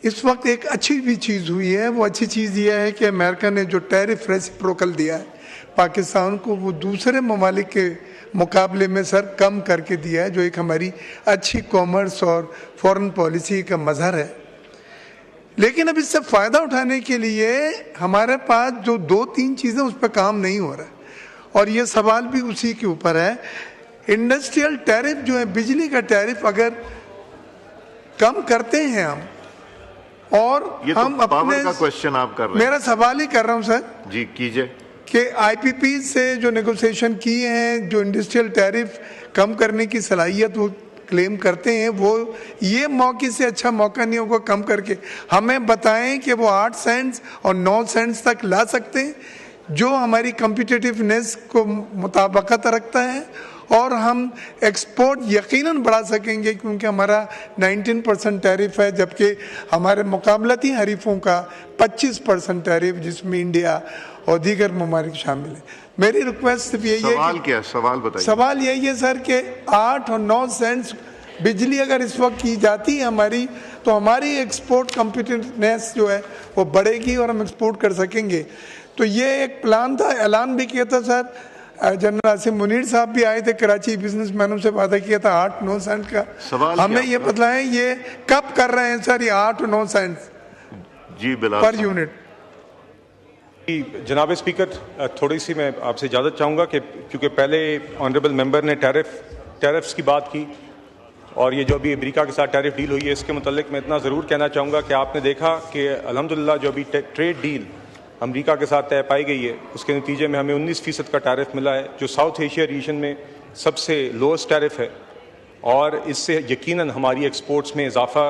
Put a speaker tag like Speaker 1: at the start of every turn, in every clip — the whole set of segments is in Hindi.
Speaker 1: इस वक्त एक अच्छी भी चीज़ हुई है। वो अच्छी चीज़ यह है कि अमेरिका ने जो टैरिफ रेसिप्रोकल दिया है पाकिस्तान को, वो दूसरे ममालिक के मुकाबले में सर कम करके दिया है, जो एक हमारी अच्छी कॉमर्स और फॉरेन पॉलिसी का मजहर है। लेकिन अब इससे फ़ायदा उठाने के लिए हमारे पास जो 2-3 चीज़ें, उस पर काम नहीं हो रहा है, और ये सवाल भी उसी के ऊपर है। इंडस्ट्रियल टैरिफ जो है, बिजली का टैरिफ अगर कम करते हैं हम, और
Speaker 2: ये
Speaker 1: हम
Speaker 2: तो
Speaker 1: अपने
Speaker 2: पावर का क्वेश्चन आप कर रहे हैं।
Speaker 1: मेरा सवाल ही कर रहा हूं सर
Speaker 2: जी कीजिए
Speaker 1: कि आईपीपी से जो नेगोशिएशन किए हैं, जो इंडस्ट्रियल टैरिफ कम करने की सलाहियत वो क्लेम करते हैं, वो ये मौके से अच्छा मौका नहीं होगा कम करके हमें बताएं कि वो 8 सेंट्स और 9 सेंट्स तक ला सकते हैं, जो हमारी कम्पिटिटिवनेस को मुताबिकत रखता है, और हम एक्सपोर्ट यकीनन बढ़ा सकेंगे, क्योंकि हमारा 19% टैरिफ है, जबकि हमारे मुकाबलती हरीफों का 25% टैरिफ, जिसमें इंडिया और दीगर ममालिक शामिल है। मेरी रिक्वेस्ट सिर्फ यही है।
Speaker 2: सवाल क्या है? सवाल बताइए।
Speaker 1: सवाल यही है सर कि 8 और 9 सेंट्स बिजली अगर इस वक्त की जाती है हमारी, तो हमारी एक्सपोर्ट कम्पिटिटिवनेस जो है वो बढ़ेगी और हम एक्सपोर्ट कर सकेंगे। तो ये एक प्लान था, ऐलान भी किया था सर, जनरल आसिम मुनीर साहब भी आए थे, कराची बिजनेसमैनों से वादा किया था 8-9 सेंट का।
Speaker 2: सवाल
Speaker 1: हमें ये बतलाएं ये कब कर रहे हैं सर, ये 8 और 9 सेंट
Speaker 2: जी बिलाल
Speaker 1: पर यूनिट।
Speaker 3: जनाब स्पीकर, थोड़ी सी मैं आपसे इजाज़त चाहूँगा कि क्योंकि पहले ऑनरेबल मेंबर ने टैरिफ्स की बात की, और ये जो अभी अमेरिका के साथ टैरिफ डील हुई है, इसके मुतालिक मैं इतना ज़रूर कहना चाहूँगा कि आपने देखा कि अल्हम्दुलिल्लाह जो अभी ट्रेड डील अमेरिका के साथ तय पाई गई है, उसके नतीजे में हमें 19% का टैरिफ मिला है, जो साउथ एशिया रीजन में सबसे लोएस्ट टैरिफ है, और इससे यकीनन हमारी एक्सपोर्ट्स में इजाफा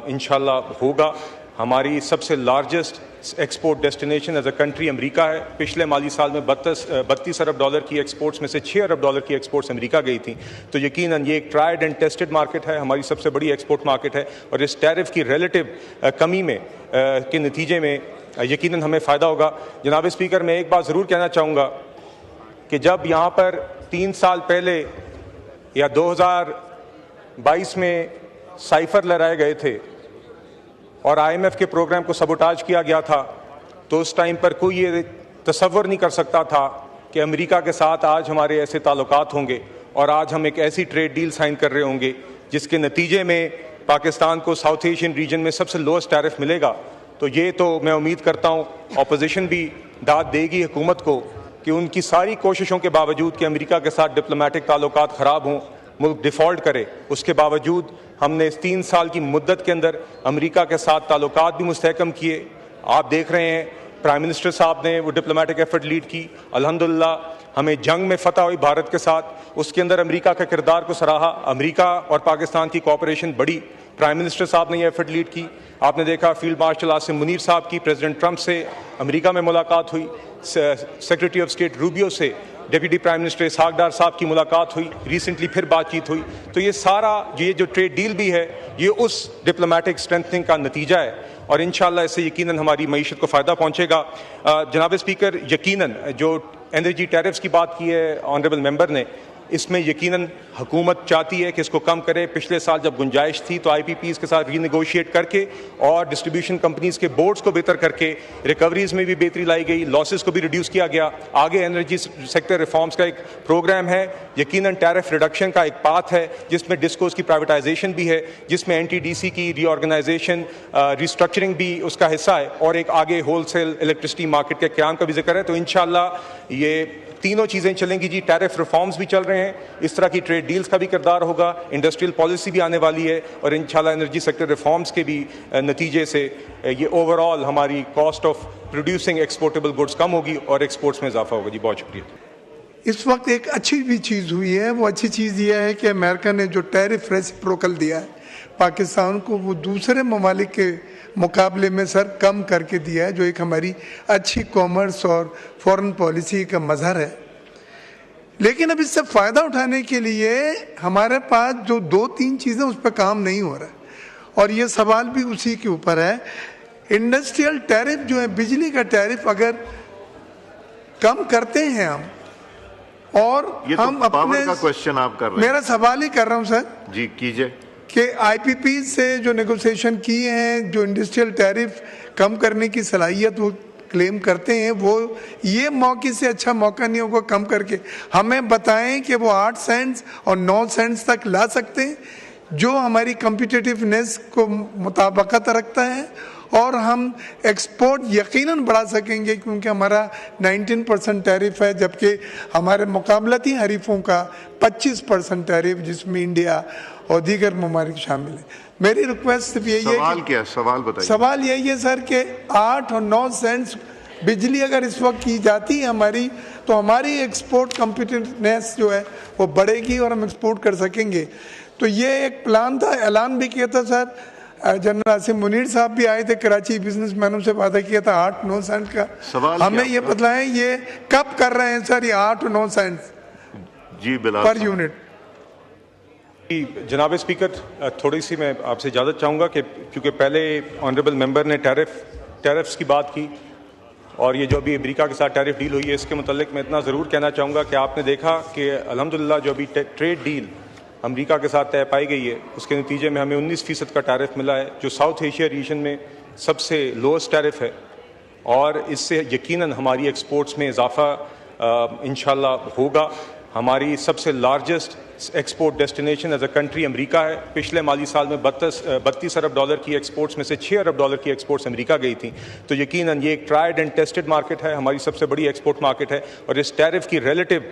Speaker 3: इंशाल्लाह होगा। हमारी सबसे largest export destination as a country America है। पिछले माली साल में 32 अरब डॉलर की एक्सपोर्ट्स में से 6 अरब डॉलर की एक्सपोर्ट्स अमेरिका गई थी। तो यकीनन ये एक ट्राइड एंड टेस्टेड मार्केट है, हमारी सबसे बड़ी एक्सपोर्ट मार्केट है, और इस टैरिफ की रिलेटिव कमी में के नतीजे में यकीनन हमें फ़ायदा होगा। जनाब स्पीकर, मैं एक बात ज़रूर कहना चाहूँगा कि जब यहाँ पर 3 साल पहले या 2022 में साइफर लहराए गए थे और IMF के प्रोग्राम को सबोटाज किया गया था, तो उस टाइम पर कोई ये तसव्वुर नहीं कर सकता था कि अमेरिका के साथ आज हमारे ऐसे ताल्लुकात होंगे, और आज हम एक ऐसी ट्रेड डील साइन कर रहे होंगे जिसके नतीजे में पाकिस्तान को साउथ एशियन रीजन में सबसे लोएस्ट टैरिफ मिलेगा। तो ये तो मैं उम्मीद करता हूँ अपोजिशन भी दाद देगी हुकूमत को कि उनकी सारी कोशिशों के बावजूद कि अमेरिका के साथ डिप्लोमेटिक ताल्लुकात ख़राब हों, मुल्क डिफ़ॉल्ट करे, उसके बावजूद हमने इस 3 साल की मुद्दत के अंदर अमेरिका के साथ ताल्लुकात भी मुस्तहकम किए। आप देख रहे हैं प्राइम मिनिस्टर साहब ने वो डिप्लोमेटिक एफर्ट लीड की, अल्हम्दुलिल्लाह हमें जंग में फतह हुई भारत के साथ, उसके अंदर अमेरिका के किरदार को सराहा, अमेरिका और पाकिस्तान की कोऑपरेशन बढ़ी, प्राइम मिनिस्टर साहब ने ये एफर्ट लीड की। आपने देखा फील्ड मार्शल आसिम मुनीर साहब की प्रेसिडेंट ट्रंप से अमेरिका में मुलाकात हुई, सेक्रेटरी ऑफ स्टेट रूबियो से डिप्टी प्राइम मिनिस्टर इसहाक डार साहब की मुलाकात हुई, रिसेंटली फिर बातचीत हुई। तो ये सारा ये जो ट्रेड डील भी है, ये उस डिप्लोमेटिक स्ट्रेंथनिंग का नतीजा है, और इंशाल्लाह इससे यकीनन हमारी मईशत को फ़ायदा पहुँचेगा। जनाब स्पीकर, यकीनन जो एनर्जी टैरिफ्स की बात की है ऑनरेबल मेंबर ने, इसमें यकीनन हुकूमत चाहती है कि इसको कम करे। पिछले साल जब गुंजाइश थी तो IPPs के साथ रीनेगोशिएट करके और डिस्ट्रीब्यूशन कंपनीज के बोर्ड्स को बेहतर करके रिकवरीज में भी बेहतरी लाई गई, लॉसेस को भी रिड्यूस किया गया। आगे एनर्जी सेक्टर रिफॉर्म्स का एक प्रोग्राम है, यकीनन टैरिफ रिडक्शन का एक पाथ है, जिसमें डिस्कोस की प्राइवेटाइजेशन भी है, जिसमें NTDC की रीऑर्गेनाइजेशन रिस्ट्रक्चरिंग भी उसका हिस्सा है, और एक आगे होलसेल इलेक्ट्रिसिटी मार्केट के क़याम का भी जिक्र है। तो इंशाल्लाह ये तीनों चीज़ें चलेंगी जी। टैरिफ रिफॉर्म्स भी चल रहे हैं, इस तरह की ट्रेड डील्स का भी किरदार होगा, इंडस्ट्रियल पॉलिसी भी आने वाली है, और इंशाल्लाह एनर्जी सेक्टर रिफॉर्म्स के भी नतीजे से ये ओवरऑल हमारी cost of producing exportable goods कम होगी और एक्सपोर्ट्स में इजाफा होगा। जी बहुत शुक्रिया।
Speaker 1: इस वक्त एक अच्छी भी चीज़ हुई है। वो अच्छी चीज़ यह है कि अमेरिका ने जो टैरिफ रेसिप्रोकल दिया है पाकिस्तान को, वो दूसरे ममालिक के मुकाबले में सर कम करके दिया है, जो एक हमारी अच्छी कॉमर्स और फॉरेन पॉलिसी का मजहर है। लेकिन अब इससे फ़ायदा उठाने के लिए हमारे पास जो 2-3 चीज़ें, उस पर काम नहीं हो रहा है, और ये सवाल भी उसी के ऊपर है। इंडस्ट्रियल टैरिफ जो है, बिजली का टैरिफ अगर कम करते हैं हम, और
Speaker 2: ये
Speaker 1: हम
Speaker 2: तो
Speaker 1: अपने
Speaker 2: पावर का क्वेश्चन आप कर रहे हैं।
Speaker 1: मेरा सवाल ही कर रहा हूं सर।
Speaker 2: जी कीजिए।
Speaker 1: कि आईपीपी से जो नेगोशिएशन किए हैं, जो इंडस्ट्रियल टैरिफ कम करने की सलाहियत वो क्लेम करते हैं, वो ये मौके से अच्छा मौका नहीं होगा कम करके हमें बताएं कि वो 8 सेंट्स और 9 सेंट्स तक ला सकते हैं, जो हमारी कम्पिटिटिवनेस को मुताबिकत रखता है और हम एक्सपोर्ट यकीनन बढ़ा सकेंगे, क्योंकि हमारा 19% टैरिफ है, जबकि हमारे मुकाबलती हरीफों का 25% टैरिफ, जिसमें इंडिया और दीगर ममालिक शामिल है। मेरी रिक्वेस्ट सिर्फ यही है,
Speaker 2: सवाल क्या है? सवाल बताइए।
Speaker 1: सवाल यही है सर कि 8 और 9 सेंट्स बिजली अगर इस वक्त की जाती है हमारी, तो हमारी एक्सपोर्ट कम्पिटिटिवनेस जो है वो बढ़ेगी और हम एक्सपोर्ट कर सकेंगे। तो ये एक प्लान था, ऐलान भी किया था सर, जनरल आसिम मुनीर साहब भी आए थे, कराची बिजनेसमैनों से वादा किया था 8-9 सेंट का।
Speaker 2: सवाल
Speaker 1: हमें ये बतलाएं ये कब कर रहे हैं सर, ये 8 और 9 सेंट
Speaker 2: जी बिलाल
Speaker 1: पर
Speaker 2: साहब।
Speaker 1: यूनिट।
Speaker 3: जनाब स्पीकर, थोड़ी सी मैं आपसे इजाज़त चाहूँगा कि क्योंकि पहले ऑनरेबल मेंबर ने टैरिफ्स की बात की और ये जो अभी अमेरिका के साथ टैरिफ डील हुई है, इसके मुतल्लिक मैं इतना ज़रूर कहना चाहूँगा कि आपने देखा कि अल्हम्दुलिल्लाह जो अभी ट्रेड डील अमेरिका के साथ तय पाई गई है, उसके नतीजे में हमें 19% का टैरिफ मिला है, जो साउथ एशिया रीजन में सबसे लोएस्ट टैरिफ है, और इससे यकीनन हमारी एक्सपोर्ट्स में इजाफा इंशाल्लाह होगा। हमारी सबसे largest export destination as a country America है। पिछले माली साल में 32 अरब डॉलर की एक्सपोर्ट्स में से 6 अरब डॉलर की एक्सपोर्ट्स अमेरिका गई थी। तो यकीनन ये एक ट्राइड एंड टेस्टेड मार्केट है, हमारी सबसे बड़ी एक्सपोर्ट मार्केट है, और इस टैरिफ की रिलेटिव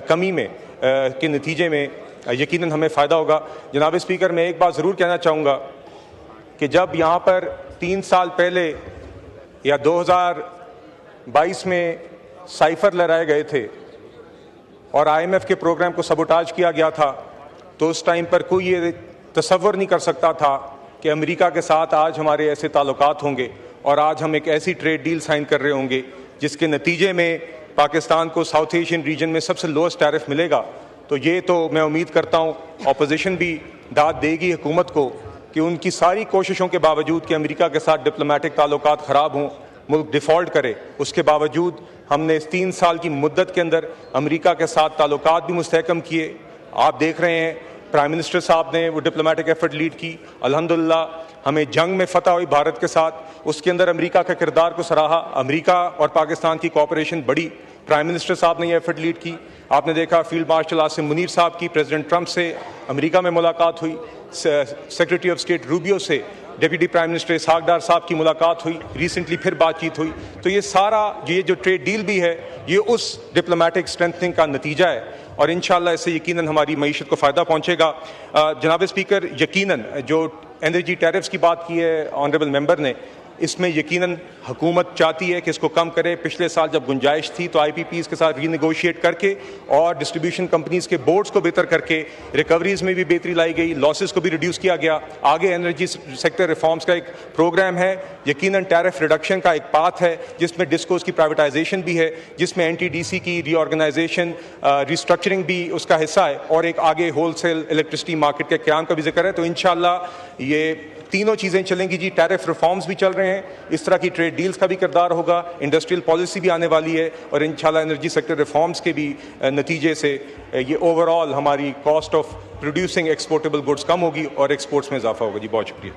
Speaker 3: कमी में के नतीजे में यकीनन हमें फ़ायदा होगा। जनाब स्पीकर, मैं एक बात ज़रूर कहना चाहूँगा कि जब यहाँ पर 3 साल पहले या 2022 में साइफर लहराए गए थे और IMF के प्रोग्राम को सबोटाज किया गया था, तो उस टाइम पर कोई ये तसव्वुर नहीं कर सकता था कि अमेरिका के साथ आज हमारे ऐसे ताल्लुकात होंगे और आज हम एक ऐसी ट्रेड डील साइन कर रहे होंगे जिसके नतीजे में पाकिस्तान को साउथ एशियन रीजन में सबसे लोएस्ट टैरिफ मिलेगा। तो ये तो मैं उम्मीद करता हूँ अपोजिशन भी दाद देगी हुकूमत को कि उनकी सारी कोशिशों के बावजूद कि अमेरिका के साथ डिप्लोमेटिक ताल्लुकात ख़राब हों, मुल्क डिफ़ॉल्ट करे, उसके बावजूद हमने इस 3 साल की मुद्दत के अंदर अमेरिका के साथ ताल्लुकात भी मुस्तहकम किए। आप देख रहे हैं प्राइम मिनिस्टर साहब ने वो डिप्लोमेटिक एफर्ट लीड की, अल्हम्दुलिल्लाह हमें जंग में फतह हुई भारत के साथ, उसके अंदर अमेरिका के किरदार को सराहा, अमेरिका और पाकिस्तान की कोऑपरेशन बढ़ी, प्राइम मिनिस्टर साहब ने ये एफर्ट लीड की। आपने देखा फील्ड मार्शल आसिम मुनीर साहब की प्रेसिडेंट ट्रंप से अमेरिका में मुलाकात हुई, सेक्रेटरी ऑफ स्टेट रूबियो से डिप्टी प्राइम मिनिस्टर इसहाक डार साहब की मुलाकात हुई, रिसेंटली फिर बातचीत हुई। तो ये सारा ये जो ट्रेड डील भी है ये उस डिप्लोमेटिक स्ट्रेंथनिंग का नतीजा है और इंशाल्लाह इससे यकीनन हमारी मईशत को फ़ायदा पहुँचेगा। जनाब स्पीकर, यकीनन जो एनर्जी टैरिफ्स की बात की है ऑनरेबल मेंबर ने, इसमें यकीनन हुकूमत चाहती है कि इसको कम करे। पिछले साल जब गुंजाइश थी तो IPPs के साथ रीनेगोशिएट करके और डिस्ट्रीब्यूशन कंपनीज के बोर्ड्स को बेहतर करके रिकवरीज में भी बेहतरी लाई गई, लॉसेस को भी रिड्यूस किया गया। आगे एनर्जी सेक्टर रिफॉर्म्स का एक प्रोग्राम है, यकीनन टैरिफ रिडक्शन का एक पाथ है जिसमें डिस्कोस की प्राइवेटाइजेशन भी है, जिसमें NTDC की रीऑर्गेनाइजेशन रिस्ट्रक्चरिंग भी उसका हिस्सा है, और एक आगे होलसेल इलेक्ट्रिसिटी मार्केट के क़याम का भी जिक्र है। तो इंशाल्लाह ये तीनों चीज़ें चलेंगी जी। टैरिफ रिफॉर्म्स भी चल रहे हैं, इस तरह की ट्रेड डील्स का भी किरदार होगा, इंडस्ट्रियल पॉलिसी भी आने वाली है, और इंशाल्लाह एनर्जी सेक्टर रिफॉर्म्स के भी नतीजे से ये ओवरऑल हमारी cost of producing exportable goods कम होगी और एक्सपोर्ट्स में इजाफा होगा। जी बहुत शुक्रिया।